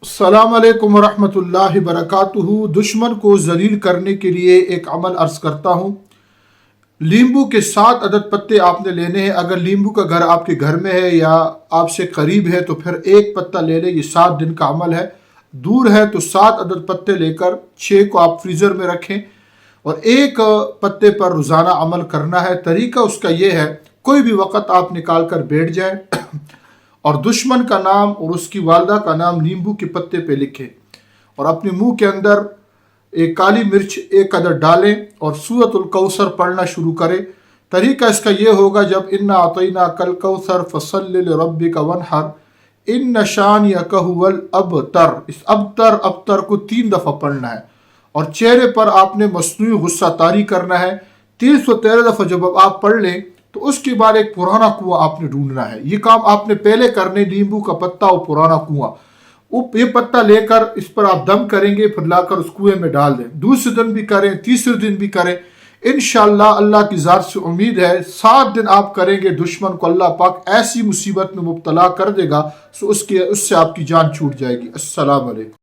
السلام علیکم ورحمۃ اللہ وبرکاتہ۔ دشمن کو ذلیل کرنے کے لیے ایک عمل عرض کرتا ہوں۔ لیمبو کے 7 عدد پتے آپ نے لینے ہیں۔ اگر لیمبو کا گھر آپ کے گھر میں ہے یا آپ سے قریب ہے تو پھر ایک پتا لے لیں، یہ 7 دن کا عمل ہے۔ دور ہے تو 7 عدد پتے لے کر 6 کو آپ فریزر میں رکھیں اور ایک پتے پر روزانہ عمل کرنا ہے۔ طریقہ اس کا یہ ہے، کوئی بھی وقت آپ نکال کر بیٹھ جائیں اور دشمن کا نام اور اس کی والدہ کا نام لیمبو کے پتے پہ لکھیں اور اپنے منہ کے اندر ایک کالی مرچ 1 عدد ڈالیں اور سورۃ الکوثر پڑھنا شروع کریں۔ طریقہ اس کا یہ ہوگا، جب انا اعطیناک الکوثر فصلی لربک وانحر ان شانئک ھو الابتر، اس ابتر کو 3 دفعہ پڑھنا ہے اور چہرے پر آپ نے مصنوعی غصہ طاری کرنا ہے۔ 313 دفعہ جب آپ پڑھ لیں تو اس کے بعد ایک پرانا کنواں آپ نے ڈھونڈنا ہے۔ یہ کام آپ نے پہلے کرنے، لیمبو کا پتا اور پرانا کنواں، یہ پتا لے کر اس پر آپ دم کریں گے، پھر لا کر اس کنویں میں ڈال دیں۔ دوسرے دن بھی کریں، تیسرے دن بھی کریں، انشاءاللہ اللہ کی ذات سے امید ہے 7 دن آپ کریں گے، دشمن کو اللہ پاک ایسی مصیبت میں مبتلا کر دے گا اس سے آپ کی جان چھوٹ جائے گی۔ السلام علیکم۔